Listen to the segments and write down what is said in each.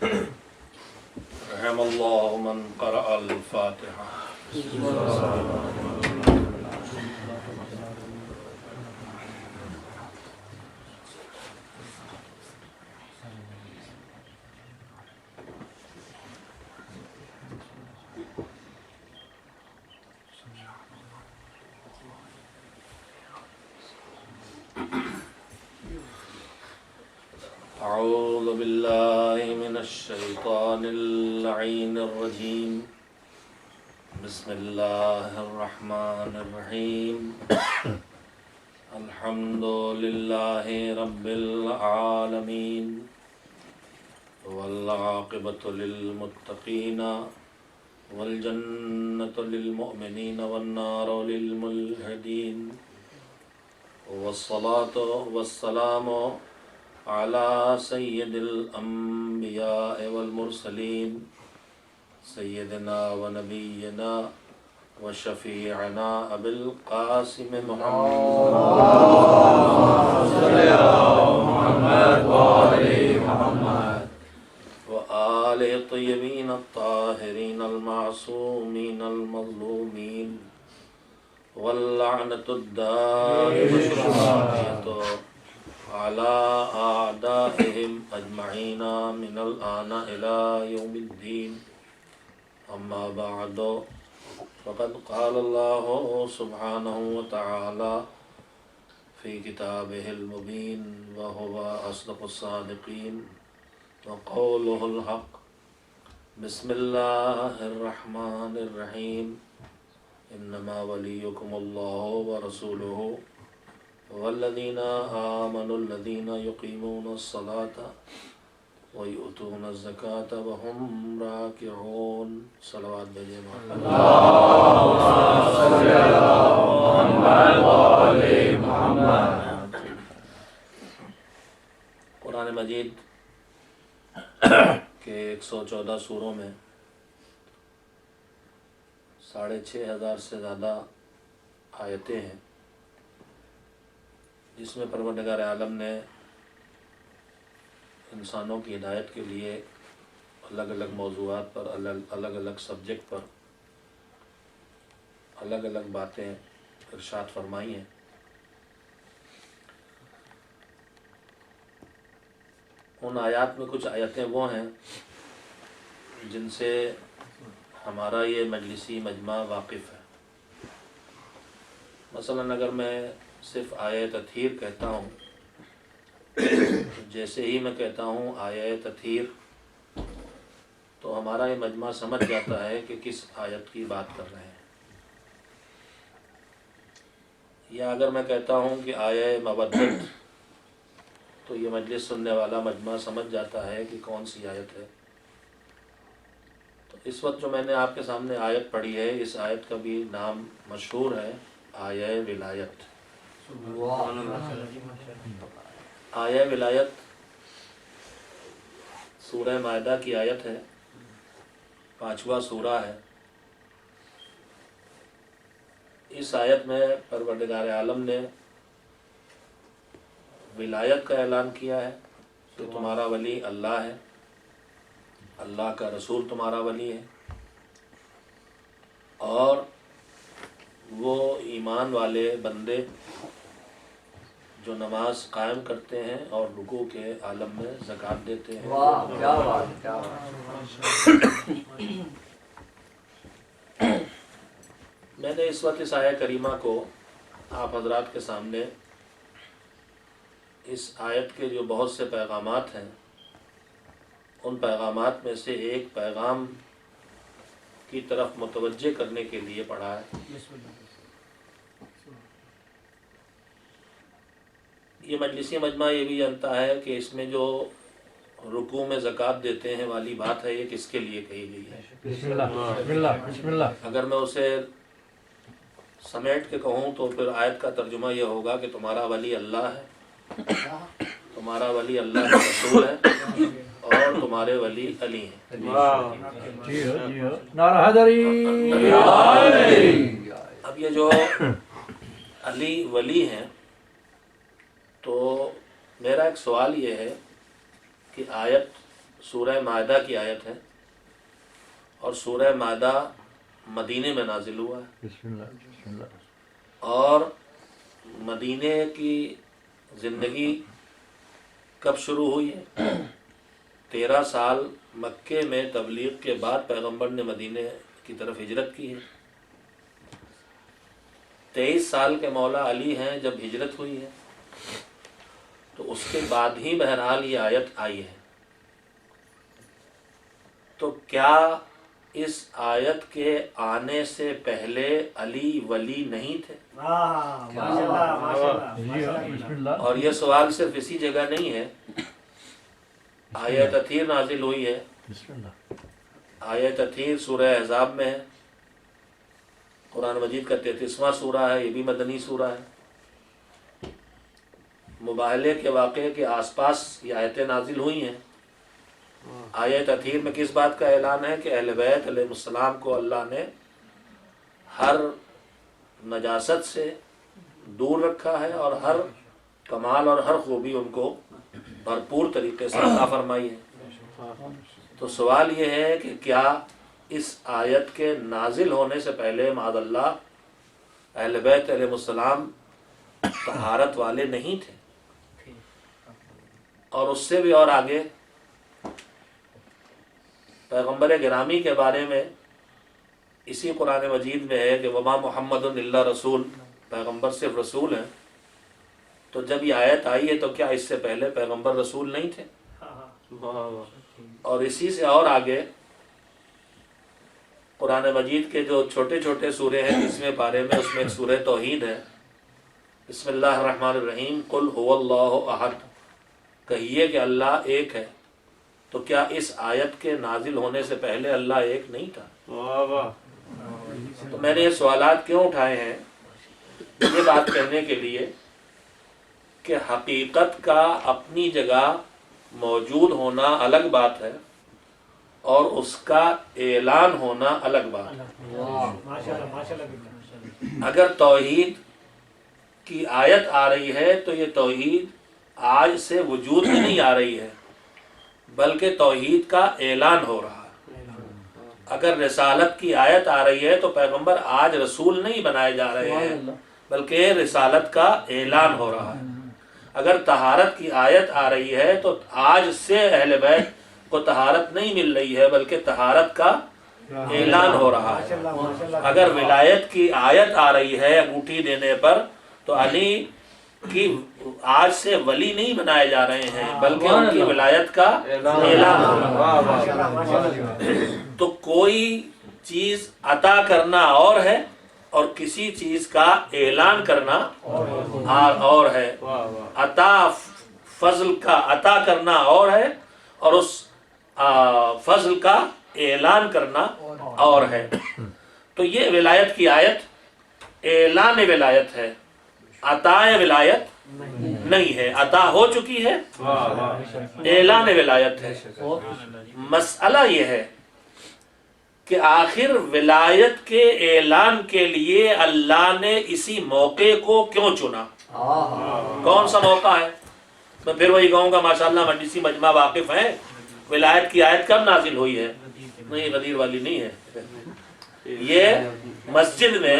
رحم اللہ من قرأ الفاتحہ. اعوذ باللہ من الشیطان اللعین الرجیم. بسم اللہ الرحمن الرحیم. الحمد للہ رب العالمین والعاقبۃ للمتقین والجنۃ للمؤمنین والنار للملحدین والصلاة والسلام على سید الانبیاء والمرسلین سیدنا و نبینا و شفیعنا ابی القاسم محمد و آلہ الطیبین الطاہرین المعصومین المظلومین واللعنۃ الدائمۃ الباقیۃ على أعدائهم أجمعين من الآن إلى يوم الدين. أما بعد فقد قال الله سبحانه وتعالى في كتابه المبين وهو أصدق الصادقين وقوله الحق. بسم الله الرحمن الرحيم. إنما وليكم الله ورسوله والذین آمنوا الذین یقیمون الصلاة ویؤتون الزکاة وهم راکعون. صلوات بھیجئے محمد. قرآن مجید کے 114 سوروں میں 6500 سے زیادہ آیتیں ہیں، جس میں پروردگار عالم نے انسانوں کی ہدایت کے لیے الگ الگ موضوعات پر، الگ الگ سبجیکٹ پر الگ الگ باتیں ارشاد فرمائی ہیں. ان آیات میں کچھ آیتیں وہ ہیں جن سے ہمارا یہ مجلسی مجمع واقف ہے. مثلاً اگر میں صرف آیہ تطہیر کہتا ہوں، جیسے ہی میں کہتا ہوں آیہ تطہیر، تو ہمارا یہ مجمع سمجھ جاتا ہے کہ کس آیت کی بات کر رہے ہیں. یا اگر میں کہتا ہوں کہ آیہ مودت، تو یہ مجلس سننے والا مجمع سمجھ جاتا ہے کہ کون سی آیت ہے. تو اس وقت جو میں نے آپ کے سامنے آیت پڑھی ہے، اس آیت کا بھی نام مشہور ہے آیہ ولایت. آیہ ولایت سورہ مائدہ کی آیت ہے، 5واں سورہ ہے. اس آیت میں پروردگار عالم نے ولایت کا اعلان کیا ہے کہ تمہارا ولی اللہ ہے، اللہ کا رسول تمہارا ولی ہے، اور وہ ایمان والے بندے جو نماز قائم کرتے ہیں اور رکوع کے عالم میں زکوٰۃ دیتے ہیں. میں نے اس وقت اس آیہ کریمہ کو آپ حضرات کے سامنے اس آیت کے جو بہت سے پیغامات ہیں، ان پیغامات میں سے ایک پیغام کی طرف متوجہ کرنے کے لیے پڑھا ہے. یہ مجلسی مجمع یہ بھی جانتا ہے کہ اس میں جو رکوع میں زکوٰۃ دیتے ہیں والی بات ہے، یہ کس کے لیے کہی گئی ہے. بسم اللہ. اگر میں اسے سمیٹ کے کہوں تو پھر آیت کا ترجمہ یہ ہوگا کہ تمہارا ولی اللہ ہے، تمہارا ولی اللہ کا رسول ہے، اور تمہارے ولی علی ہیں. نعرہ حیدری. اب یہ جو علی ولی ہیں، تو میرا ایک سوال یہ ہے کہ آیت سورہ مائدہ کی آیت ہے، اور سورہ مائدہ مدینے میں نازل ہوا ہے، بسم اللہ اور مدینے کی زندگی کب شروع ہوئی ہے؟ 13 سال مکے میں تبلیغ کے بعد پیغمبر نے مدینے کی طرف ہجرت کی ہے۔ 23 سال کے مولا علی ہیں جب ہجرت ہوئی ہے، تو اس کے بعد ہی بہرحال یہ آیت آئی ہے۔ تو کیا اس آیت کے آنے سے پہلے علی ولی نہیں تھے؟ بسم اللہ اور یہ سوال صرف اسی جگہ نہیں ہے، آیت تطہیر نازل ہوئی ہے، بسم اللہ آیت تطہیر سورہ احزاب میں ہے، قرآن مجید کا 33واں سورہ ہے، یہ بھی مدنی سورہ ہے۔ مباہلے کے واقعے کے آس پاس یہ آیتیں نازل ہوئی ہیں۔ آیت تطہیر میں کس بات کا اعلان ہے کہ اہل بیت علیہ السلام کو اللہ نے ہر نجاست سے دور رکھا ہے، اور ہر کمال اور ہر خوبی ان کو بھرپور طریقے سے عطا فرمائی ہے۔ تو سوال یہ ہے کہ کیا اس آیت کے نازل ہونے سے پہلے معاذ اللہ اہل بیت علیہ السلام طہارت والے نہیں تھے؟ اور اس سے بھی اور آگے پیغمبر گرامی کے بارے میں اسی قرآن مجید میں ہے کہ وما محمد الا رسول، پیغمبر صرف رسول ہیں۔ تو جب یہ آیت آئی ہے تو کیا اس سے پہلے پیغمبر رسول نہیں تھے؟ اور اسی سے اور آگے قرآن مجید کے جو چھوٹے چھوٹے سورے ہیں 30ویں پارے میں، اس میں ایک سورہ توحید ہے، بسم اللہ الرحمن الرحیم، قل هو اللہ احد، کہیے کہ اللہ ایک ہے۔ تو کیا اس آیت کے نازل ہونے سے پہلے اللہ ایک نہیں تھا؟ تو میں نے یہ سوالات کیوں اٹھائے ہیں؟ یہ بات کرنے کے لیے کہ حقیقت کا اپنی جگہ موجود ہونا الگ بات ہے، اور اس کا اعلان ہونا الگ بات ہے۔ اگر توحید کی آیت آ رہی ہے تو یہ توحید آج سے وجود میں نہیں آ رہی ہے، بلکہ توحید کا اعلان ہو رہا ہے۔ اگر رسالت کی آیت آ رہی ہے تو پیغمبر آج رسول نہیں بنائے جا رہے ہیں، بلکہ رسالت کا اعلان ہو رہا ہے۔ اگر طہارت کی آیت آ رہی ہے تو آج سے اہل بیت کو طہارت نہیں مل رہی ہے، بلکہ طہارت کا اعلان ہو رہا ہے۔ اگر ولایت کی آیت آ رہی ہے انگوٹھی دینے پر تو علی کی آج سے ولی نہیں بنائے جا رہے ہیں، بلکہ ان کی ولایت کا اعلان ہو رہا ہے۔ تو کوئی چیز عطا کرنا اور ہے، اور کسی چیز کا اعلان کرنا اور ہے۔ عطا فضل کا عطا کرنا اور ہے، اور اس فضل کا اعلان کرنا اور ہے۔ تو یہ ولایت کی آیت اعلان ولایت ہے، عطا ولایت نہیں ہے۔ عطا ہو چکی ہے، اعلان ولایت ہے۔ مسئلہ یہ ہے کہ آخر ولایت کے اعلان کے لیے اللہ نے اسی موقع کو کیوں چنا؟ کون سا موقع ہے؟ میں پھر وہی کہوں گا، ماشاءاللہ مجلسی مجمع واقف ہیں، ولایت کی آیت کب نازل ہوئی ہے؟ نہیں، غدیر والی نہیں ہے، یہ مسجد میں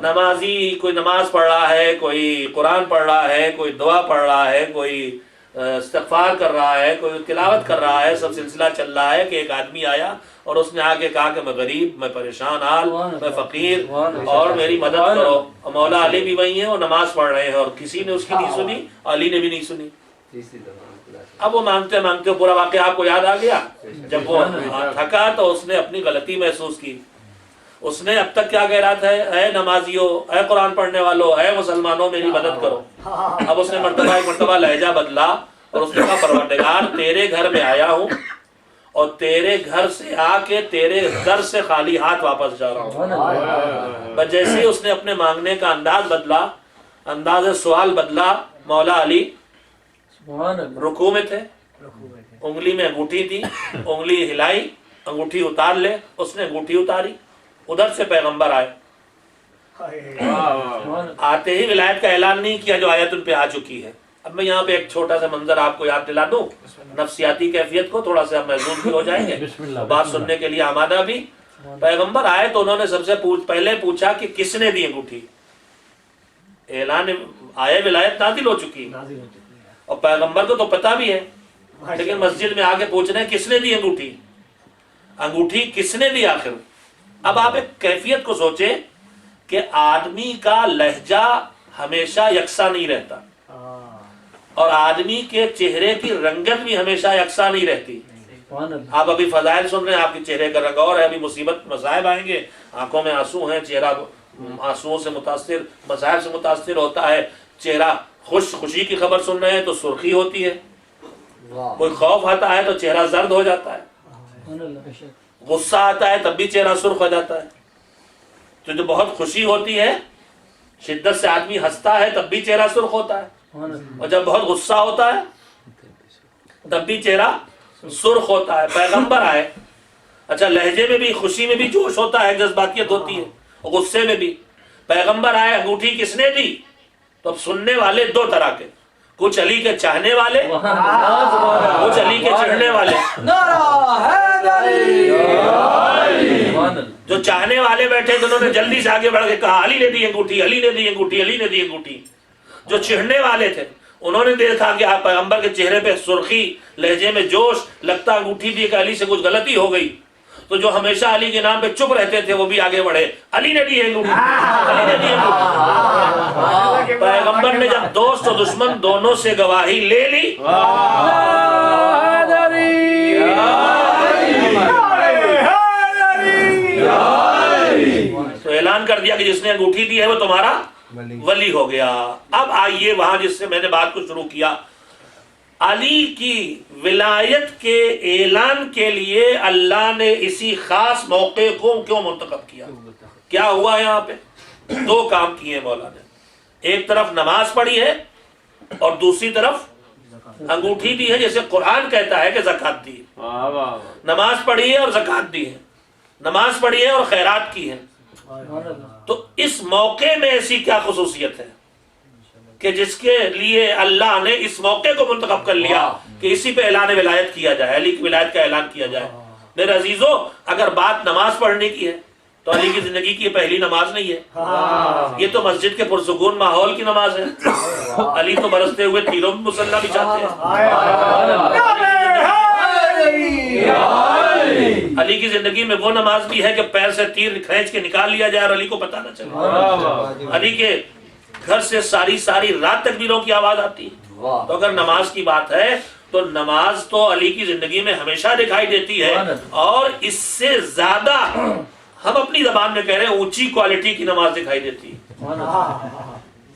نمازی کوئی نماز پڑھ رہا ہے، کوئی قرآن پڑھ رہا ہے، کوئی دعا پڑھ رہا ہے، کوئی استغفار کر رہا ہے، کوئی تلاوت کر رہا ہے، سب سلسلہ چل رہا ہے کہ ایک آدمی آیا اور اس نے آ کے کہا کہ میں غریب، میں پریشان حال، میں فقیر، اور میری مدد کرو۔ اور مولا علی بھی وہی ہیں اور نماز پڑھ رہے ہیں، اور کسی نے اس کی نہیں سنی، علی نے بھی نہیں سنی۔ اب وہ مانگتے مانگتے پورا واقعہ آپ کو یاد آ گیا۔ جب وہ تھکا تو اس نے اپنی غلطی محسوس کی۔ اس نے اب تک کیا کہہ رہا تھا؟ اے نمازیوں، اے قرآن پڑھنے والوں، اے مسلمانوں، میری مدد کرو۔ اب اس نے ایک مرتبہ لہجہ بدلا اور اس نے کہا پروردگار، تیرے گھر میں آیا ہوں اور تیرے گھر سے آ کے تیرے در سے خالی ہاتھ واپس جا رہا ہوں۔ بس جیسے ہی اس نے اپنے مانگنے کا انداز بدلا، انداز سوال بدلا، مولا علی رکوع میں تھے، انگلی میں انگوٹھی تھی، انگلی ہلائی، انگوٹھی اتار لے، اس نے انگوٹھی اتاری، ادھر سے پیغمبر آئے۔ آتے ہی ولایت کا اعلان نہیں کیا جو آیت ان پہ آ چکی ہے، اب میں یہاں پہ ایک چھوٹا سا منظر آپ کو یاد دلا دوں، نفسیاتی کیفیت کو تھوڑا سا محظوظ بھی ہو جائیں گے، بات سننے کے لیے آمادہ بھی۔ پیغمبر آئے تو انہوں نے سب سے پہلے پوچھا کہ کس نے دی انگوٹھی؟ اعلان آئے ولایت نازل ہو چکی اور پیغمبر کو تو پتہ بھی ہے، لیکن مسجد میں آ کے پوچھ رہے ہیں کس نے دی انگوٹھی؟ انگوٹھی کس نے دی آخر؟ اب آپ ایک کیفیت کو سوچیں کہ آدمی کا لہجہ ہمیشہ یکساں نہیں رہتا اور آدمی کے چہرے کی رنگت بھی ہمیشہ یکساں نہیں رہتی۔ آپ ابھی فضائل سن رہے ہیں، آپ کے چہرے کا رنگ اور ہے، ابھی مصیبت مصائب آئیں گے، آنکھوں میں آنسو ہیں، چہرہ آنسوؤں سے متاثر، مصائب سے متاثر ہوتا ہے، چہرہ خوشی کی خبر سن رہے ہیں تو سرخی ہوتی ہے، کوئی خوف آتا ہے تو چہرہ زرد ہو جاتا ہے، غصہ آتا ہے تب بھی چہرہ سرخ ہو جاتا ہے، تو جو بہت خوشی ہوتی ہے، شدت سے آدمی ہنستا ہے تب بھی چہرہ سرخ ہوتا ہے، اور جب بہت غصہ ہوتا ہے تب بھی چہرہ سرخ ہوتا ہے۔ پیغمبر آئے، اچھا لہجے میں بھی، خوشی میں بھی جوش ہوتا ہے، جذباتیت ہوتی ہے، غصے میں بھی۔ پیغمبر آئے، انگوٹھی کس نے دی؟ تو اب سننے والے دو طرح کے، کچھ علی کے چاہنے والے، کچھ علی کے چڑھنے والے۔ جو چاہنے والے بیٹھے جنہوں نے جلدی سے آگے بڑھ کے کہا علی نے دی انگوٹھی، علی نے دی انگوٹھی، علی نے دی انگوٹھی۔ جو چڑھنے والے تھے انہوں نے دیکھا کہ آپ پیغمبر کے چہرے پہ سرخی، لہجے میں جوش، لگتا انگوٹھی دی کہ علی سے کچھ غلطی ہو گئی، تو جو ہمیشہ علی کے نام پہ چپ رہتے تھے وہ بھی آگے بڑھے، علی نے دی انگوٹھی، علی نے دی انگوٹھی۔ پیغمبر نے جب دوست و دشمن دونوں سے گواہی لے لی تو اعلان کر دیا کہ جس نے انگوٹھی دی ہے وہ تمہارا ولی ہو گیا۔ اب آئیے وہاں جس سے میں نے بات کو شروع کیا، علی کی ولایت کے اعلان کے لیے اللہ نے اسی خاص موقع کو کیوں منتخب کیا؟ کیا ہوا یہاں پہ؟ دو کام کیے مولا نے، ایک طرف نماز پڑھی ہے اور دوسری طرف انگوٹھی دی ہے، جیسے قرآن کہتا ہے کہ زکات دی ہے۔ نماز پڑھی ہے اور زکات دی ہے، نماز پڑھی ہے اور خیرات کی ہے۔ تو اس موقع میں ایسی کیا خصوصیت ہے کہ جس کے لیے اللہ نے اس موقع کو منتخب کر لیا کہ اسی پہ اعلان ولایت کیا جائے، علی کی ولایت کا اعلان کیا جائے؟ میرے عزیزو، اگر بات نماز پڑھنے کی ہے تو علی کی زندگی کی یہ پہلی نماز نہیں ہے، یہ تو مسجد کے پرسکون ماحول کی نماز ہے۔ علی تو برستے ہوئے تیروں میں مسلح بچھاتے ہیں۔ علی کی زندگی میں وہ نماز بھی ہے کہ پیر سے تیر کھینچ کے نکال لیا جائے اور علی کو پتہ نہ چلے۔ علی کے گھر سے ساری رات تکبیروں کی آواز آتی ہے۔ تو اگر نماز کی بات ہے تو نماز تو علی کی زندگی میں ہمیشہ دکھائی دیتی ہے، اور اس سے زیادہ ہم اپنی زبان میں کہہ رہے ہیں اونچی کوالٹی کی نماز دکھائی دیتی ہے۔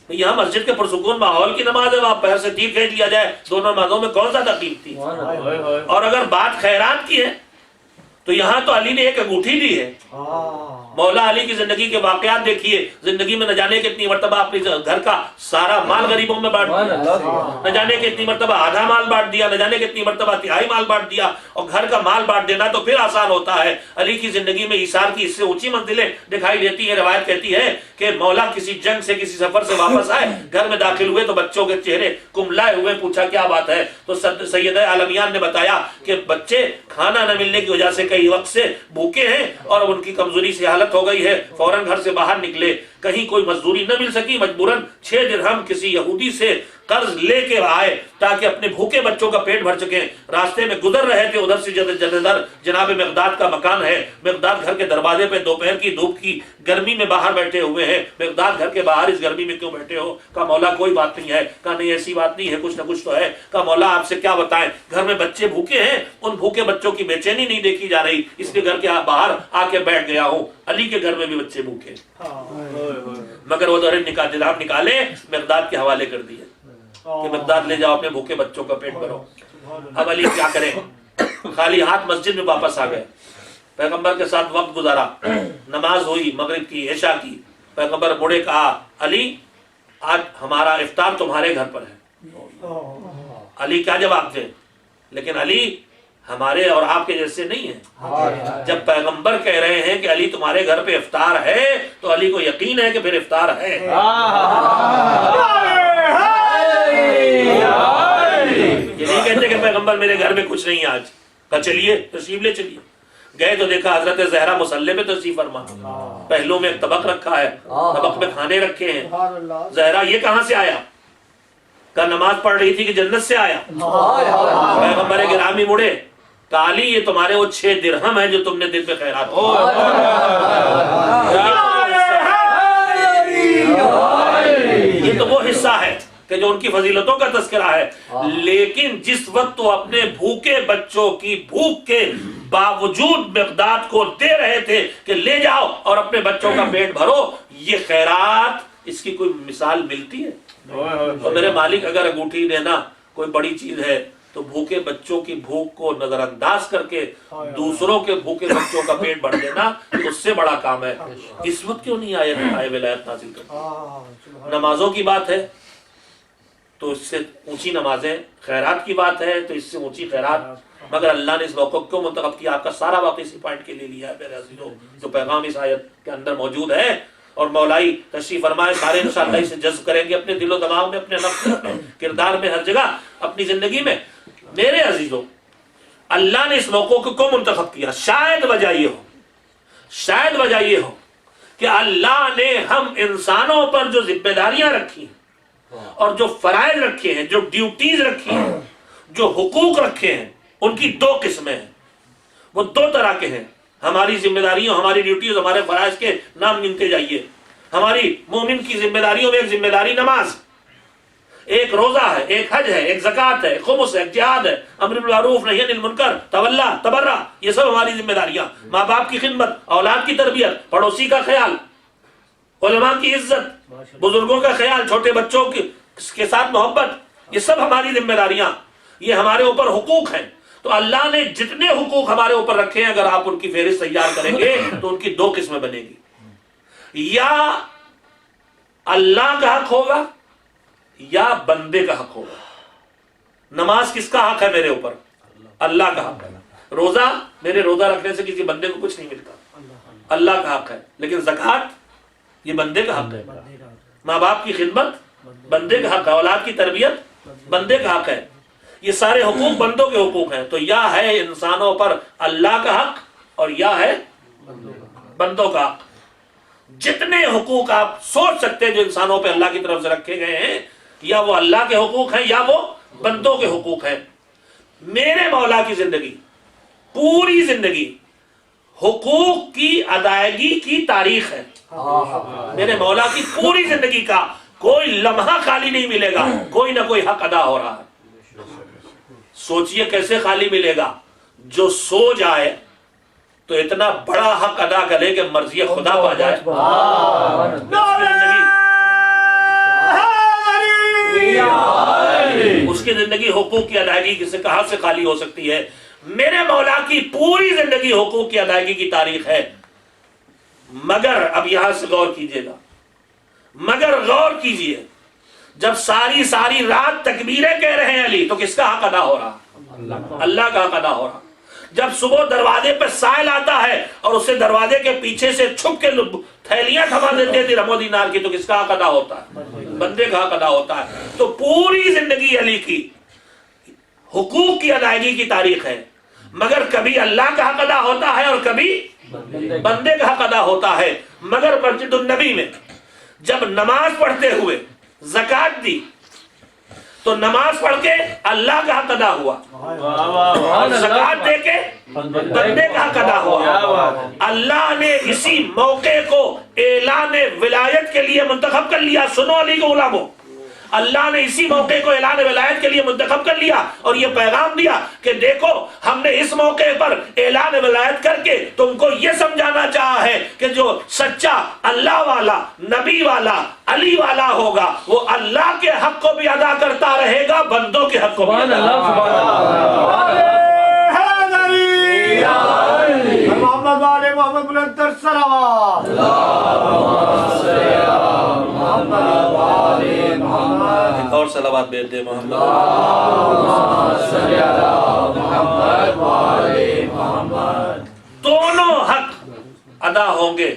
یہاں مسجد کے پرسکون ماحول کی نماز ہے، وہاں پیر سے تیر کھینچ لیا جائے، دونوں نمازوں میں کون زیادہ قیمتی؟ اور اگر بات خیرات کی ہے تو یہاں تو علی نے ایک انگوٹھی دی ہے۔ مولا علی کی زندگی کے واقعات دیکھیے، زندگی میں نہ جانے کتنی مرتبہ اپنی گھر کا سارا مال غریبوں میں بانٹ دیا، نہ جانے کتنی مرتبہ آدھا مال بانٹ دیا، نہ جانے کتنی مرتبہ تہائی مال بانٹ دیا، اور گھر کا مال بانٹ دینا تو پھر آسان ہوتا ہے۔ علی کی زندگی میں ایثار کی اس سے اونچی منزلیں دکھائی دیتی ہیں۔ روایت کہتی ہے کہ مولا کسی جنگ سے، کسی سفر سے واپس آئے، گھر میں داخل ہوئے تو بچوں کے چہرے کملائے ہوئے، پوچھا کیا بات ہے؟ تو سیدہ عالمیان نے بتایا کہ بچے کھانا نہ ملنے کی وجہ سے کئی وقت سے بھوکے ہیں اور ان کی کمزوری سے حالت ہو گئی ہے، فوراً گھر سے باہر نکلے، کہیں کوئی مزدوری نہ مل سکی، مجبوراً 6 درہم کسی یہودی سے قرض لے کے آئے تاکہ اپنے بھوکے بچوں کا پیٹ بھر سکیں۔ راستے میں گزر رہے تھے، ادھر سے جناب مقداد کا مکان ہے، مقداد گھر کے دروازے پہ دوپہر کی دھوپ کی گرمی میں باہر بیٹھے ہوئے ہیں۔ مقداد گھر کے باہر اس گرمی میں کیوں بیٹھے ہو؟ کہا مولا کوئی بات نہیں ہے۔ کہا نہیں ایسی بات نہیں ہے، کچھ نہ کچھ تو ہے۔ کہا مولا آپ سے کیا بتائیں، گھر میں بچے بھوکے ہیں، ان بھوکے بچوں کی بے چینی نہیں دیکھی جا رہی، اس لیے گھر کے باہر آ کے بیٹھ گیا ہوں۔ علی کے گھر میں بھی بچے بھوکے، مگر وہ درہم نکالے مقداد کے حوالے کر دیے کہ مقداد لے جاؤ اپنے بھوکے بچوں کا پیٹ بھرو۔ اب علی کیا کریں، خالی ہاتھ مسجد میں واپس آ گئے، پیغمبر کے ساتھ وقت گزارا، نماز ہوئی مغرب کی، عشاء کی، پیغمبر مڑے کہا علی آج ہمارا افطار تمہارے گھر پر ہے۔ علی کیا جواب دے؟ لیکن علی ہمارے اور آپ کے جیسے نہیں ہیں۔ جب پیغمبر کہہ رہے ہیں کہ علی تمہارے گھر پہ افطار ہے تو علی کو یقین ہے کہ پھر افطار ہے۔ کہتے کہ پیغمبر میرے گھر میں کچھ نہیں ہے آج. کہا چلیے تشریف لے چلیے. گئے تو دیکھا حضرت زہرا مصلی پہ تشریف فرما, پہلو میں ایک طبق رکھا ہے, طبق میں کھانے رکھے ہیں. زہرا یہ کہاں سے آیا؟ کہا نماز پڑھ رہی تھی کہ جنت سے آیا. پیغمبر گرامی مڑے, کالی یہ تمہارے وہ 6 درہم ہیں جو تم نے دل پہ خیرات کی. یہ تو وہ حصہ ہے کہ جو ان کی فضیلتوں کا تذکرہ ہے. لیکن جس وقت وہ اپنے بھوکے بچوں کی بھوک کے باوجود مقداد کو دے رہے تھے کہ لے جاؤ اور اپنے بچوں کا پیٹ بھرو, یہ خیرات, اس کی کوئی مثال ملتی ہے؟ اور میرے مالک اگر انگوٹھی دینا کوئی بڑی چیز ہے تو بھوکے بچوں کی بھوک کو نظر انداز کر کے دوسروں کے بھوکے بچوں کا پیٹ بھر دینا اس سے بڑا کام ہے. اس وقت کیوں نہیں آئے ولایت نازل کر؟ نمازوں کی بات ہے تو اس سے اونچی نمازیں, خیرات کی بات ہے تو اس سے اونچی خیرات, مگر اللہ نے اس موقع کو منتخب کیا. آپ کا سارا واقعہ اسی پوائنٹ کے لیے لیا ہے میرے عزیزوں, جو پیغام اس آیت کے اندر موجود ہے. اور مولائی تشریف فرمائے, سارے انشاءاللہ اسے جذب کریں گے اپنے دل و دماغ میں, اپنے نفس میں, کردار میں, ہر جگہ اپنی زندگی میں. میرے عزیزوں, اللہ نے اس موقع کو کیوں منتخب کیا؟ شاید وجہ یہ ہو کہ اللہ نے ہم انسانوں پر جو ذمہ داریاں رکھی ہیں اور جو فرائض رکھے ہیں, جو ڈیوٹیز رکھی ہیں, جو حقوق رکھے ہیں, ان کی 2 قسمیں ہیں. وہ 2 طرح کے ہیں. ہماری ذمہ داریوں, ہماری ڈیوٹیز, ہمارے فرائض کے نام گنتے جائیے. ہماری مومن کی ذمہ داریوں میں ایک ذمہ داری نماز, ایک روزہ ہے, ایک حج ہے, ایک زکوٰۃ ہے, ایک خمس ہے, ایک جہاد ہے, امر بالمعروف نہی عن المنکر, تولا تبرع, یہ سب ہماری ذمہ داریاں. ماں باپ کی خدمت, اولاد کی تربیت, پڑوسی کا خیال, علماء کی عزت, بزرگوں کا خیال, چھوٹے بچوں کے ساتھ محبت, یہ سب ہماری ذمہ داریاں, یہ ہمارے اوپر حقوق ہیں. تو اللہ نے جتنے حقوق ہمارے اوپر رکھے ہیں, اگر آپ ان کی فہرست تیار کریں گے تو ان کی 2 قسمیں بنے گی. یا اللہ کا حق ہوگا یا بندے کا حق ہوگا. نماز کس کا حق ہے میرے اوپر؟ اللہ کا حق ہے. روزہ, میرے روزہ رکھنے سے کسی بندے کو کچھ نہیں ملتا, اللہ کا حق ہے. لیکن زکوٰۃ یہ بندے کا حق ہے. ماں باپ کی خدمت بندے کا حق ہے, اولاد کی تربیت بندے کا حق ہے. یہ سارے حقوق بندوں کے حقوق ہیں. تو یا ہے انسانوں پر اللہ کا حق اور یا ہے بندوں کا حق. جتنے حقوق آپ سوچ سکتے ہیں جو انسانوں پہ اللہ کی طرف سے رکھے گئے ہیں, یا وہ اللہ کے حقوق ہیں یا وہ بندوں کے حقوق ہیں. میرے مولا کی زندگی, پوری زندگی حقوق کی ادائیگی کی تاریخ ہے. میرے مولا کی پوری زندگی کا کوئی لمحہ خالی نہیں ملے گا, کوئی نہ کوئی حق ادا ہو رہا ہے. سوچئے کیسے خالی ملے گا؟ جو سو جائے تو اتنا بڑا حق ادا کرے کہ مرضی خدا پا جائے. اس کی زندگی حقوق کی ادائیگی سے کہاں سے خالی ہو سکتی ہے؟ میرے مولا کی پوری زندگی حقوق کی ادائیگی کی تاریخ ہے. مگر اب یہاں سے غور کیجئے گا, مگر غور کیجئے, جب ساری رات تکبیریں کہہ رہے ہیں علی, تو کس کا حق ادا ہو رہا؟ اللہ کا حق ادا ہو رہا. جب صبح دروازے پہ سائل آتا ہے اور اسے دروازے کے پیچھے سے چھپ کے تھیلیاں تھما دیتے تھے درہم و دینار کی, تو کس کا حق ادا ہوتا ہے؟ بندے کا حق ادا ہوتا ہے. تو پوری زندگی علی کی حقوق کی ادائیگی کی تاریخ ہے, مگر کبھی اللہ کا حق ادا ہوتا ہے اور کبھی بندے کا حق ادا ہوتا ہے. مگر مسجد النبی میں جب نماز پڑھتے ہوئے زکوٰۃ دی تو نماز پڑھ کے اللہ کا حق ادا ہوا, زکوٰۃ دے کے بندے کا حق ادا ہوا. اللہ نے اسی موقع کو اعلان ولایت کے لیے منتخب کر لیا. سنو علی کے غلاموں, اللہ نے اسی موقع کو اعلان ولایت کے لیے منتخب کر لیا اور یہ پیغام دیا کہ دیکھو ہم نے اس موقع پر اعلان ولایت کر کے تم کو یہ سمجھانا چاہا ہے کہ جو سچا اللہ والا, نبی والا, علی والا ہوگا وہ اللہ کے حق کو بھی ادا کرتا رہے گا, بندوں کے حق کو بھی ادا اور صلوات بھیج دے محمد. دونوں حق ادا ہوں گے.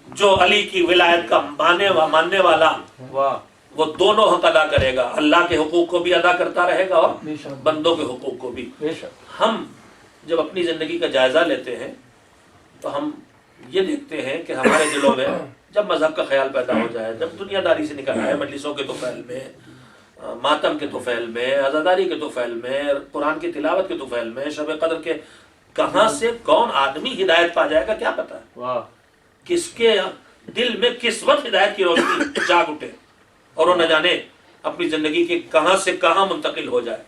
جو علی کی ولایت کا ماننے والا وہ دونوں حق ادا کرے گا، اللہ کے حقوق کو بھی ادا کرتا رہے گا اور بندوں کے حقوق کو بھی۔ ہم جب اپنی زندگی کا جائزہ لیتے ہیں تو ہم یہ دیکھتے ہیں کہ ہمارے دلوں میں جب مذہب کا خیال پیدا ہو جائے، جب دنیا داری سے نکل آئے، مجلسوں کے طفیل میں، ماتم کے طفیل میں، عزاداری کے طفیل میں، قرآن کی تلاوت کے طفیل میں، شب قدر کے، کہاں سے کون آدمی ہدایت پا جائے گا کیا پتا ہے، کس کے دل میں کس وقت ہدایت کی روشنی جاگ اٹھے اور وہ نہ جانے اپنی زندگی کے کہاں سے کہاں منتقل ہو جائے،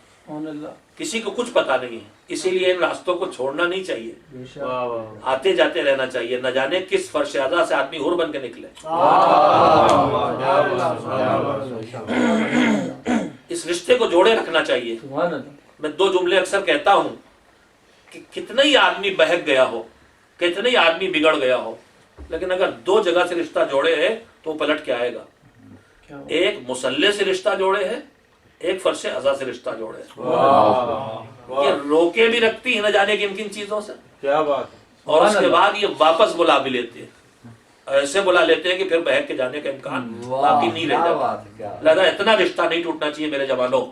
کسی کو کچھ پتا نہیں ہے۔ اسی لیے ان راستوں کو چھوڑنا نہیں چاہیے، آتے جاتے رہنا چاہیے، نہ جانے کس فرش اعضا سے آدمی حور بن کے نکلے۔ اس رشتے کو جوڑے رکھنا چاہیے۔ میں 2 جملے اکثر کہتا ہوں کہ کتنا ہی آدمی بہک گیا ہو، کتنا ہی آدمی بگڑ گیا ہو، لیکن اگر 2 جگہ سے رشتہ جوڑے ہے تو وہ پلٹ کے آئے گا۔ ایک مصلی سے رشتہ جوڑے ہے، ایک فرش اعضا سے رشتہ جوڑے ہے۔ یہ روکے بھی رکھتی ہے نہ جانے کن کن چیزوں سے، کیا بات، اور اس کے بعد یہ واپس بلا بھی لیتے ہیں، ایسے بلا لیتے ہیں کہ پھر بہک کے جانے کا امکان باقی نہیں رہ جاتا۔ لہذا اتنا رشتہ نہیں ٹوٹنا چاہیے میرے جوانوں،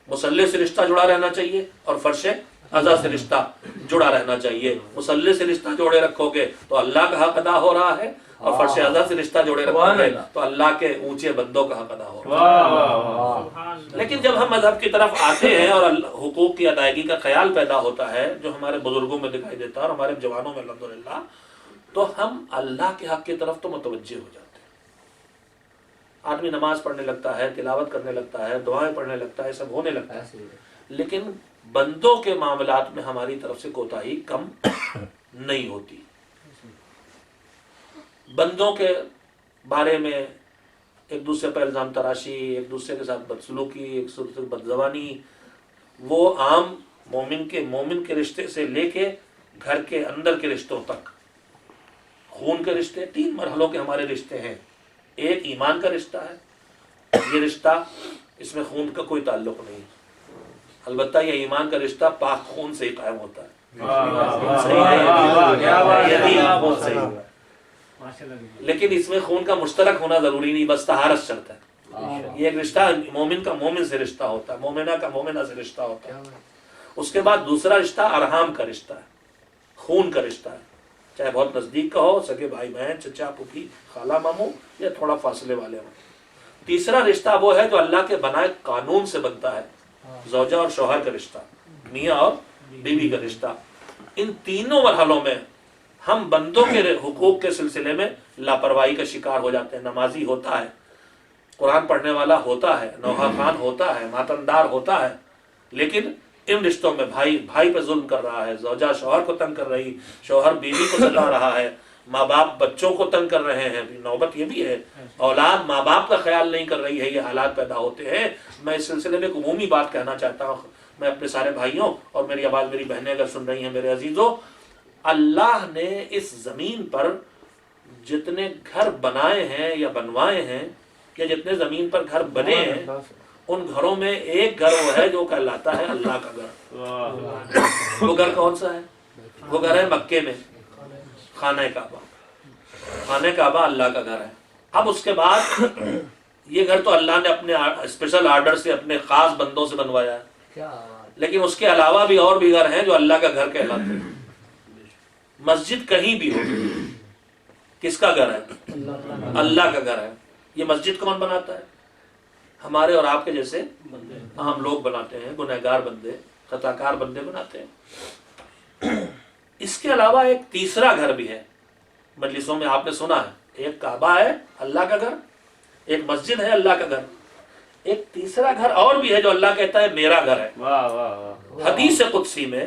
مصلی سے رشتہ جڑا رہنا چاہیے اور فرش اعضا سے رشتہ جڑا رہنا چاہیے۔ مصلی سے رشتہ جوڑے رکھو گے تو اللہ کا حق ادا ہو رہا ہے، اور فرش اعضا سے رشتہ جوڑے رکھو گے تو اللہ کے اونچے بندوں کا حق ادا ہو رہا ہے۔ لیکن جب ہم مذہب کی طرف آتے ہیں اور حقوق کی ادائیگی کا خیال پیدا ہوتا ہے جو ہمارے بزرگوں میں دکھائی دیتا ہے اور ہمارے جوانوں میں الحمدللہ، تو ہم اللہ کے حق کی طرف تو متوجہ ہو جاتے ہیں۔ آدمی نماز پڑھنے لگتا ہے، تلاوت کرنے لگتا ہے، دعائیں پڑھنے لگتا ہے، سب ہونے لگتا ہے، لیکن بندوں کے معاملات میں ہماری طرف سے کوتاہی کم نہیں ہوتی۔ بندوں کے بارے میں ایک دوسرے پر الزام تراشی، ایک دوسرے کے ساتھ بدسلوکی، ایک دوسرے سے بدزبانی، وہ عام مومن کے رشتے سے لے کے گھر کے اندر کے رشتوں تک، خون کے رشتے 3 مرحلوں کے ہمارے رشتے ہیں۔ ایک ایمان کا رشتہ ہے، یہ رشتہ اس میں خون کا کوئی تعلق نہیں، البتہ یہ ایمان کا رشتہ پاک خون سے ہی قائم ہوتا ہے، لیکن اس میں خون کا مشترک ہونا ضروری نہیں، بس طہارت شرط ہے۔ یہ ایک رشتہ مومن کا مومن سے رشتہ ہوتا ہے، مومنہ کا مومنہ سے رشتہ ہوتا ہے۔ اس کے بعد دوسرا رشتہ ارحام کا رشتہ ہے، خون کا رشتہ ہے، چاہے بہت نزدیک کا ہو، سگے بھائی بہن، چچا پھوپھی، خالہ ماموں، یا تھوڑا فاصلے والے ہوں۔ تیسرا رشتہ وہ ہے جو اللہ کے بنائے قانون سے بنتا ہے، زوجہ اور شوہر کا رشتہ، میاں اور بیوی کا رشتہ۔ ان تینوں مرحلوں میں ہم بندوں کے حقوق کے سلسلے میں لاپرواہی کا شکار ہو جاتے ہیں۔ نمازی ہوتا ہے، قرآن پڑھنے والا ہوتا ہے، نوحہ خوان ہوتا ہے، ماتمدار ہوتا ہے، لیکن ان رشتوں میں بھائی پہ ظلم کر رہا ہے، زوجہ شوہر کو تنگ کر رہی، شوہر بیوی کو ستا رہا ہے، ماں باپ بچوں کو تنگ کر رہے ہیں، نوبت یہ بھی ہے، اولاد ماں باپ کا خیال نہیں کر رہی ہے، یہ حالات پیدا ہوتے ہیں۔ میں اس سلسلے میں ایک عمومی بات کہنا چاہتا ہوں، میں اپنے سارے بھائیوں اور میری آواز میری بہنیں اگر سن رہی ہیں میرے عزیزوں، اللہ نے اس زمین پر جتنے گھر بنائے ہیں یا بنوائے ہیں، یا جتنے زمین پر گھر بنے ہیں، ان گھروں میں ایک گھر وہ ہے جو کہلاتا ہے اللہ کا گھر۔ وہ گھر کون سا ہے؟ وہ گھر ہے مکے میں، خانہ کعبہ۔ خانہ کعبہ اللہ کا گھر ہے۔ اب اس کے بعد یہ گھر تو اللہ نے اپنے اسپیشل آرڈر سے اپنے خاص بندوں سے بنوایا ہے، لیکن اس کے علاوہ بھی اور بھی گھر ہیں جو اللہ کا گھر کہلاتے ہیں۔ مسجد کہیں بھی ہو، کس کا گھر ہے؟ اللہ کا گھر ہے۔ یہ مسجد کون بناتا ہے؟ ہمارے اور آپ کے جیسے عام لوگ بناتے ہیں، گنہگار بندے، خطا کار بندے بناتے ہیں۔ اس کے علاوہ ایک تیسرا گھر بھی ہے، مجلسوں میں آپ نے سنا ہے، ایک کعبہ ہے اللہ کا گھر، ایک مسجد ہے اللہ کا گھر، ایک تیسرا گھر اور بھی ہے جو اللہ کہتا ہے میرا گھر ہے۔ حدیث قدسی میں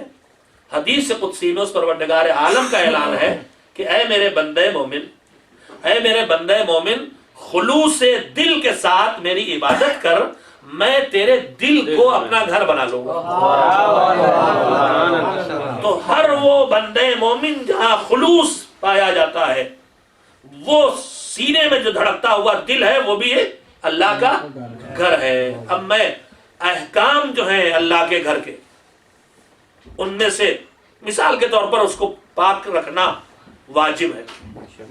اس پروردگار عالم کا اعلان ہے کہ اے میرے بندے مومن، خلوص دل کے ساتھ میری عبادت کر، میں تیرے دل کو اپنا گھر بنا لوں گا۔ تو ہر وہ بندے مومن جہاں خلوص پایا جاتا ہے، وہ سینے میں جو دھڑکتا ہوا دل ہے، وہ بھی اللہ کا گھر ہے۔ اب میں احکام جو ہیں اللہ کے گھر کے، ان میں سے مثال کے طور پر اس کو پاک رکھنا واجب ہے۔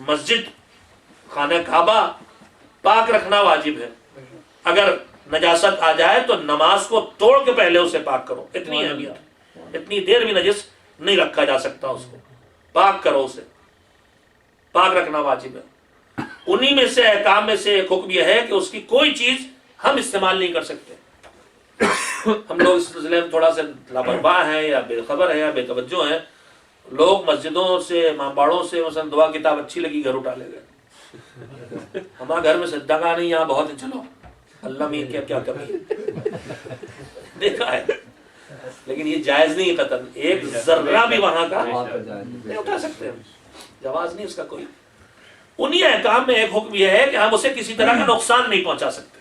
مسجد، خانہ کعبہ پاک رکھنا واجب ہے۔ اگر نجاست آ جائے تو نماز کو توڑ کے پہلے اسے پاک کرو. اتنی اہمیت، اتنی دیر بھی نجس نہیں رکھا جا سکتا، اس کو پاک کرو، اسے پاک رکھنا واجب ہے. انہی میں سے احکام میں سے ایک حکم یہ ہے کہ اس کی کوئی چیز ہم استعمال نہیں کر سکتے. ہم لوگ اس سلسلے میں تھوڑا سا لاپرواہ ہیں یا بے خبر ہیں یا بے توجہ ہیں. لوگ مسجدوں سے، امامباڑوں سے مثلا دعا کتاب اچھی لگی گھر اٹھا لے گئے. ہمارے گھر میں سجدہ گاہ نہیں، یہاں بہت ہے، چلو اللہ میں کیا کمی دیکھا ہے. لیکن یہ جائز نہیں ہے قطعاً، ایک ذرہ بھی وہاں کا نہیں اٹھا سکتے ہم، جواز نہیں اس کا کوئی. انہی احکام میں ایک حکم یہ ہے کہ ہم اسے کسی طرح کا نقصان نہیں پہنچا سکتے،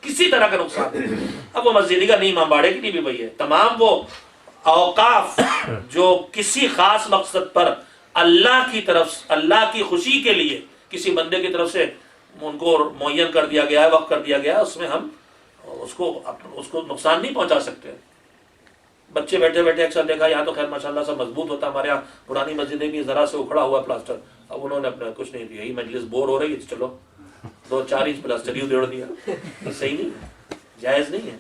کسی طرح کا نقصان نہیں. اب وہ مسجد کا نہیں، امام باڑے کی نہیں بھی وہی ہے. تمام وہ اوقاف جو کسی خاص مقصد پر اللہ کی طرف، اللہ کی خوشی کے لیے کسی بندے کی طرف سے ان کو معین کر دیا گیا ہے، وقف کر دیا گیا ہے، اس میں ہم اس کو نقصان نہیں پہنچا سکتے. بچے بیٹھے بیٹھے اکثر دیکھا، یہاں تو خیر ماشاءاللہ سب مضبوط ہوتا، ہمارے یہاں پرانی مسجدیں بھی ذرا سے اکھڑا ہوا پلاسٹر، اب انہوں نے اپنا کچھ نہیں دیا، یہی مجلس بور ہو رہی ہے، چلو 2-4 انچ پلاسٹر ہی ادھیڑ دیا. صحیح نہیں ہے، جائز نہیں ہے.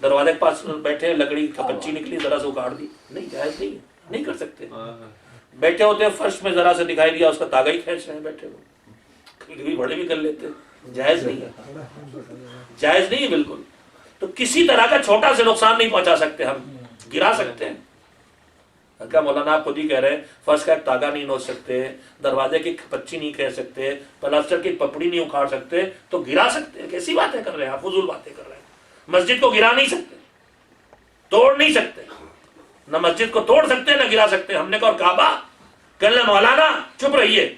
دروازے کے پاس بیٹھے، لکڑی کا کچی نکلی، ذرا سے اکاڑ دی، نہیں، جائز نہیں ہے، نہیں کر سکتے. بیٹھے ہوتے ہیں فرش میں ذرا سے دکھائی دیا، اس کا تاگا ہی کھینچ رہے ہیں بیٹھے ہوئے، کبھی بڑے بھی کر لیتے. جائز نہیں ہے، جائز نہیں ہے بالکل. تو کسی طرح کا چھوٹا سے نقصان نہیں پہنچا سکتے، ہم گرا سکتے ہیں. کیا مولانا آپ خود ہی کہہ رہے ہیں، فرش کا ایک تاگا نہیں نوچ سکتے، دروازے کی پچی نہیں کہہ سکتے، پلاسٹر کی پپڑی نہیں اکھاڑ سکتے، تو گرا سکتے ہیں. کیسی باتیں کر رہے ہیں آپ، فضول باتیں کر رہے ہیں. مسجد کو گرا نہیں سکتے، توڑ نہیں سکتے، نہ مسجد کو توڑ سکتے نہ گرا سکتے. ہم نے کہا اور کعبہ، کہنے مولانا چپ رہیے،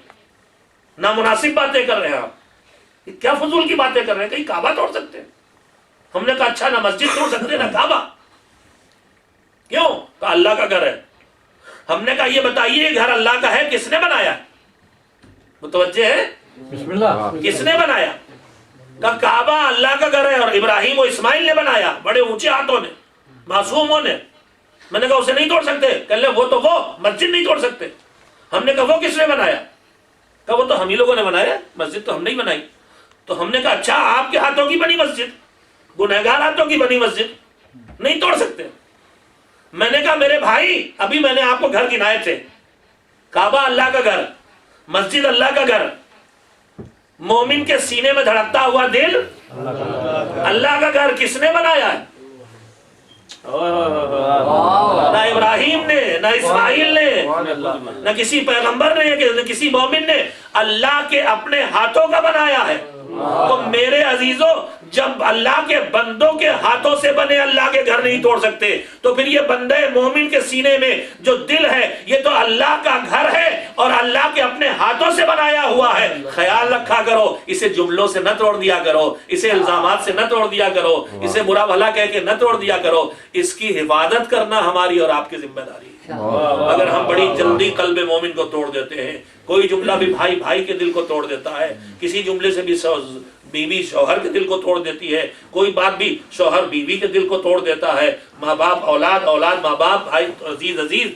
نامناسب باتیں کر رہے ہیں آپ، یہ کیا فضول کی باتیں کر رہے ہیں، کہیں کعبہ توڑ سکتے ہیں؟ ہم نے کہا اچھا، نہ مسجد توڑ سکتے نہ کعبہ. کیوں؟ کہا اللہ کا گھر ہے. ہم نے کہا یہ بتائیے گھر اللہ کا ہے، کس نے بنایا؟ متوجہ ہے؟ بسم اللہ. کس نے بنایا؟ کہا کعبہ اللہ کا گھر ہے، اور ابراہیم و اسماعیل نے بنایا، بڑے اونچے ہاتھوں نے، معصوموں نے. میں نے کہا اسے نہیں توڑ سکتے. کہہ لے وہ تو وہ مسجد نہیں توڑ سکتے. ہم نے کہا وہ کس نے بنایا؟ کہا وہ تو ہم ہی لوگوں نے بنایا، مسجد تو ہم نہیں بنائی. تو ہم نے کہا اچھا، آپ کے ہاتھوں کی بنی مسجد، گنہگار ہاتھوں کی بنی مسجد نہیں توڑ سکتے. میں نے کہا میرے بھائی، ابھی میں نے آپ کو گھر گنائے تھے، کعبہ اللہ کا گھر، مسجد اللہ کا گھر، مومن کے سینے میں دھڑکتا ہوا دل اللہ کا گھر کس نے بنایا ہے؟ نہ ابراہیم نے، نہ اسماعیل نے، نہ کسی پیغمبر نے، نہ کسی مومن نے، اللہ کے اپنے ہاتھوں کا بنایا ہے. تو میرے عزیزوں، جب اللہ کے بندوں کے ہاتھوں سے بنے اللہ کے گھر نہیں توڑ سکتے، تو پھر یہ بندے مومن کے سینے میں جو دل ہے، یہ تو اللہ کا گھر ہے اور اللہ کے اپنے ہاتھوں سے بنایا ہوا ہے. خیال رکھا کرو، اسے جملوں سے نہ توڑ دیا کرو، اسے الزامات سے نہ توڑ دیا کرو، اسے برا بھلا کہہ کے نہ توڑ دیا کرو. اس کی حفاظت کرنا ہماری اور آپ کی ذمہ داری ہے. اگر ہم بڑی جلدی قلب مومن کو توڑ دیتے ہیں، کوئی جملہ بھی بھائی بھائی کے دل کو توڑ دیتا ہے، کسی جملے سے بھی بیوی شوہر کے دل کو توڑ دیتی ہے، کوئی بات بھی شوہر بیوی کے دل کو توڑ دیتا ہے، ماں باپ اولاد، اولاد ماں باپ، بھائی عزیز.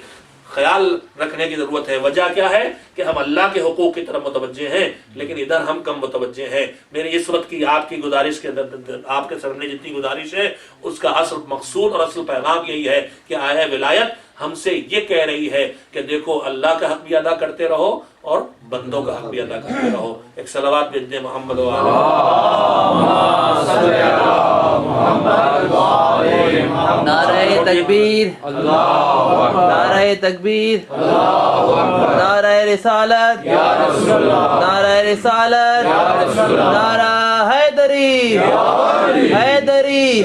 خیال رکھنے کی ضرورت ہے. وجہ کیا ہے کہ ہم اللہ کے حقوق کی طرف متوجہ ہیں، لیکن ادھر ہم کم متوجہ ہیں. میری اس وقت کی آپ کی گزارش کے اندر، آپ کے سامنے جتنی گزارش ہے، اس کا اصل مقصود اور اصل پیغام یہی ہے کہ آیا ولایت ہم سے یہ کہہ رہی ہے کہ دیکھو اللہ کا حق بھی ادا کرتے رہو اور بندوں کا حق بھی ادا کرتے رہو. ایک صلوات بھیج دیں محمد و نعرہ تکبیر، نعرہ تکبیر، نعرہ رسالت، نعرہ رسالت، نعرہ حیدری، حیدری.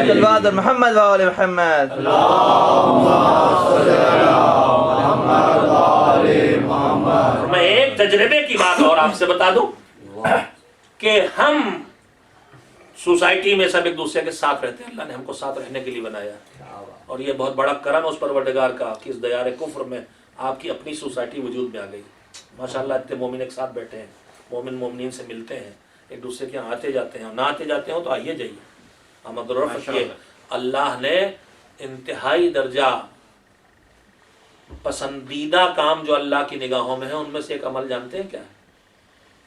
صلوات محمد و آل محمد. میں ایک تجربے کی بات اور آپ سے بتا دوں کہ ہم سوسائٹی میں سب ایک دوسرے کے ساتھ رہتے ہیں. اللہ نے ہم کو ساتھ رہنے کے لیے بنایا، اور یہ بہت بڑا کرم اس پروردگار کا کہ اس دیار کفر میں آپ کی اپنی سوسائٹی وجود میں آ گئی. ماشاءاللہ اتنے مومن ایک ساتھ بیٹھے ہیں، مومن مومنین سے ملتے ہیں، ایک دوسرے کے یہاں آتے جاتے ہیں. نہ آتے جاتے ہوں تو آئیے جائیے. احمد الرف یہ اللہ نے انتہائی درجہ پسندیدہ کام جو اللہ کی نگاہوں میں ہے، ان میں سے ایک عمل جانتے ہیں کیا ہے؟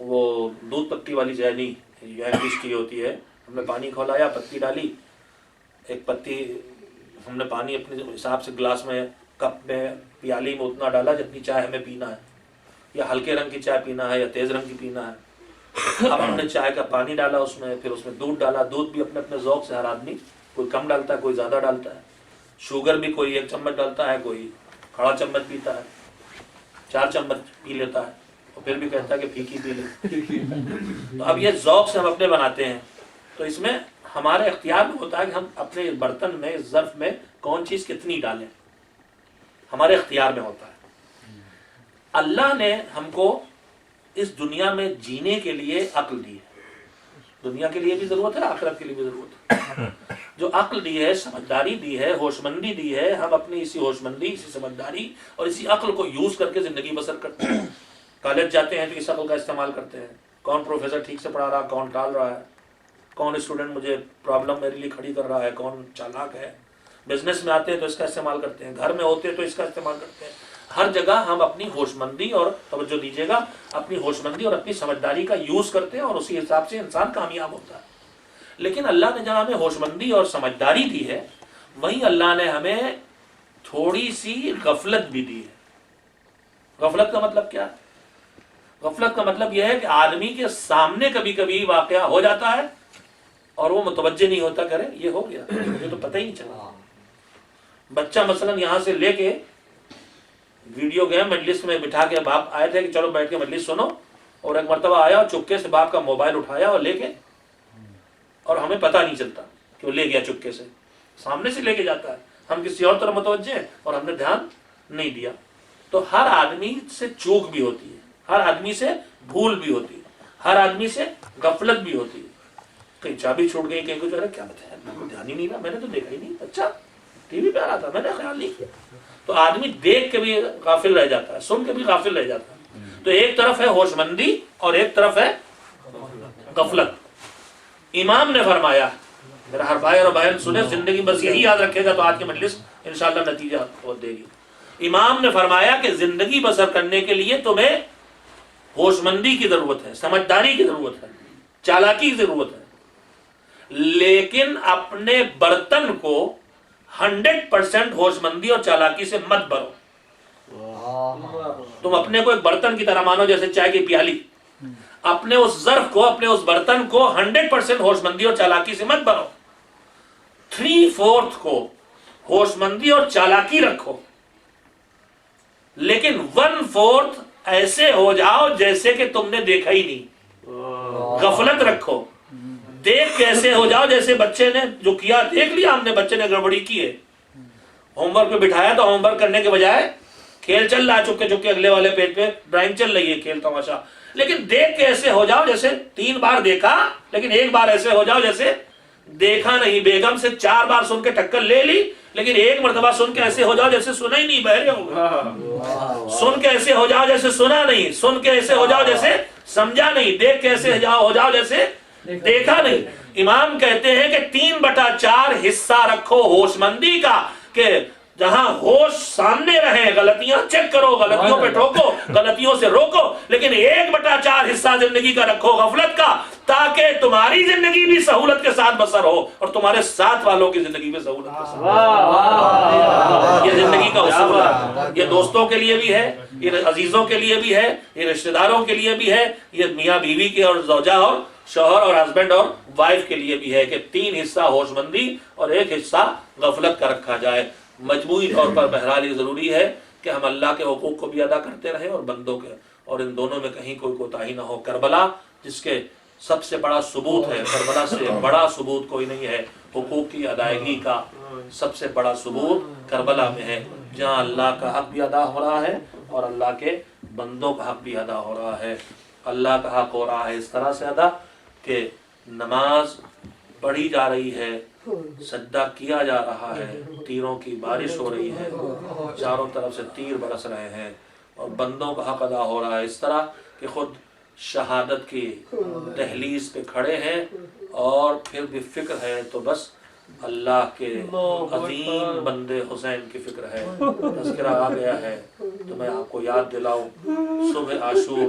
وہ دودھ پتی والی چائے نہیں, یہ انگلش کی ہوتی ہے. ہم نے پانی کھولایا, پتی ڈالی, ایک پتی ہم نے پانی اپنے حساب سے گلاس میں, کپ میں, پیالی میں اتنا ڈالا جتنی چائے ہمیں پینا ہے, یا ہلکے رنگ کی چائے پینا ہے یا تیز رنگ کی پینا ہے. اب ہم نے چائے کا پانی ڈالا اس میں, پھر اس میں دودھ ڈالا. دودھ بھی اپنے اپنے ذوق سے ہر آدمی کوئی کم ڈالتا ہے, کوئی زیادہ ڈالتا ہے. شوگر بھی کوئی 1 چمچ ڈالتا ہے, کوئی کھڑا چمچ پیتا ہے, 4 چمچ پی لیتا ہے, اور پھر بھی کہتا ہے کہ پھیکی پی لے. تو اب یہ ذوق سے ہم اپنے بناتے ہیں. تو اس میں ہمارے اختیار میں ہوتا ہے کہ ہم اپنے برتن میں, اس ظرف میں کون چیز کتنی ڈالیں, ہمارے اختیار میں ہوتا ہے. اللہ نے ہم کو اس دنیا میں جینے کے لیے عقل دی ہے. دنیا کے لیے بھی ضرورت ہے, آخرت کے لیے بھی ضرورت ہے. جو عقل دی ہے, سمجھداری دی ہے, ہوش مندی دی ہے, ہم اپنی اسی ہوش مندی, اسی سمجھداری اور اسی عقل کو یوز کر کے زندگی بسر کرتے ہیں. کالج جاتے ہیں تو اس عقل کا استعمال کرتے ہیں, کون پروفیسر ٹھیک سے پڑھا رہا, کون ٹال رہا ہے, کون اسٹوڈنٹ مجھے پرابلم میرے لیے کھڑی کر رہا ہے, کون چالاک ہے. بزنس میں آتے ہیں تو اس کا استعمال کرتے ہیں, گھر میں ہوتے ہیں تو اس کا استعمال کرتے ہیں. ہر جگہ ہم اپنی ہوش مندی, اور توجہ دیجیے گا, اپنی ہوش مندی اور اپنی سمجھداری کا یوز کرتے ہیں, اور اسی حساب سے انسان کامیاب ہوتا ہے. لیکن اللہ نے جہاں ہمیں ہوش مندی اور سمجھداری دی ہے, وہیں اللہ نے ہمیں تھوڑی سی غفلت بھی دی ہے. غفلت کا مطلب کیا ہے؟ غفلت کا مطلب یہ ہے کہ آدمی کے سامنے کبھی کبھی واقعہ ہو جاتا ہے اور وہ متوجہ نہیں ہوتا, کرے یہ ہو گیا, مجھے تو پتہ ہی نہیں چلا. بچہ مثلا یہاں سے لے کے ویڈیو گیم مجلس میں بٹھا کے, باپ آئے تھے کہ چلو بیٹھ کے مجلس سنو, اور ایک مرتبہ آیا اور چپکے سے باپ کا موبائل اٹھایا اور لے کے, اور ہمیں پتہ نہیں چلتا کہ وہ لے گیا چپکے سے, سامنے سے لے کے جاتا ہے, ہم کسی اور طرف متوجہ ہیں اور ہم نے دھیان نہیں دیا. تو ہر آدمی سے چوک بھی ہوتی ہے, ہر آدمی سے بھول بھی ہوتی ہے, ہر آدمی سے غفلت بھی ہوتی ہے. کہیں چابی چھوٹ گئی, کہیں کچھ, کیا بتایا, میں کو دھیان ہی نہیں رہا, میں نے تو دیکھا ہی نہیں, اچھا ٹی وی پہ آ رہا تھا, میں نے خیال نہیں کیا. تو آدمی دیکھ کے بھی غافل رہ جاتا ہے, سن کے بھی غافل رہ جاتا ہے. تو ایک طرف ہے ہوش مندی اور ایک طرف ہے غفلت. امام نے فرمایا, میرا ہر بھائی اور بہن سنے, زندگی بس یہی یاد رکھے گا تو آج کی مجلس انشاءاللہ نتیجہ دے گی. امام نے فرمایا کہ زندگی بسر کرنے کے لیے تمہیں ہوش مندی کی ضرورت ہے, سمجھداری کی ضرورت ہے, چالاکی کی ضرورت ہے, لیکن اپنے برتن کو 100% ہوش مندی اور چالاکی سے مت بھرو. تم اپنے کو ایک برتن کی طرح مانو, جیسے چائے کی پیالی. اپنے اس ظرف کو, اپنے اس برتن کو 100% ہوش مندی اور چالاکی سے مت بھرو. 3/4 کو ہوش مندی اور چالاکی رکھو, لیکن 1/4 ایسے ہو جاؤ جیسے کہ تم نے دیکھا ہی نہیں. غفلت رکھو, دیکھ کیسے ہو جاؤ جیسے بچے نے جو کیا دیکھ لیا ہم نے, بچے نے گڑبڑی کی ہے, ہوم ورک پہ بٹھایا تو ہوم ورک کرنے کے بجائے کھیل چل رہا ہے, چپکے چپکے اگلے والے پیج پہ ڈرائنگ چل رہی ہے, کھیل تماشا. لیکن دیکھ کے ایسے ہو جاؤ جیسے 3 بار دیکھا, لیکن 1 بار ایسے ہو جاؤ جیسے دیکھا نہیں. بیگم سے 4 بار سن کے ٹکر لے لی, لیکن 1 مرتبہ سن کے ایسے ہو جاؤ جیسے سنا ہی نہیں, بہرے ہو گئے. سن کے ایسے ہو جاؤ جیسے سنا نہیں, سن کے ایسے ہو جاؤ جیسے سمجھا نہیں, دیکھ کے ایسے ہو جاؤ جیسے دیکھا نہیں. امام کہتے ہیں کہ 3/4 حصہ رکھو ہوش مندی کا, کہ جہاں ہوش سامنے رہے, غلطیاں چیک کرو, غلطیوں پہ ٹھوکو, غلطیوں سے روکو, لیکن 1/4 حصہ زندگی کا رکھو غفلت کا, تاکہ تمہاری زندگی بھی سہولت کے ساتھ بسر ہو اور تمہارے ساتھ والوں کی زندگی بھی سہولت کے ساتھ. یہ زندگی کا اصول ہے, یہ دوستوں کے لیے بھی ہے, یہ عزیزوں کے لیے بھی ہے, یہ رشتہ داروں کے لیے بھی ہے, یہ میاں بیوی کے اور زوجہ اور شوہر اور ہسبینڈ اور وائف کے لیے بھی ہے, کہ 3 حصہ ہوش مندی اور 1 حصہ غفلت کا رکھا جائے. مجموعی طور پر بہرحال یہ ضروری ہے کہ ہم اللہ کے حقوق کو بھی ادا کرتے رہیں اور بندوں کے, اور ان دونوں میں کہیں کوئی کوتاہی نہ ہو. کربلا جس کے سب سے بڑا ثبوت ہے, کربلا سے بڑا ثبوت کوئی نہیں ہے. حقوق کی ادائیگی کا سب سے بڑا ثبوت کربلا میں ہے, جہاں اللہ کا حق بھی ادا ہو رہا ہے اور اللہ کے بندوں کا حق بھی ادا ہو رہا ہے. اللہ کا حق ہو رہا ہے اس طرح سے ادا کہ نماز پڑھی جا رہی ہے, سجدہ کیا جا رہا ہے, تیروں کی بارش ہو رہی ہے, چاروں طرف سے تیر برس رہے ہیں, اور بندوں کا حق ادا ہو رہا ہے اس طرح کہ خود شہادت کی دہلیز پہ کھڑے ہیں, اور پھر بھی فکر ہے تو بس اللہ کے عظیم بندے حسین کی فکر ہے. تذکرہ آ گیا ہے تو میں آپ کو یاد دلاؤں, صبح عاشور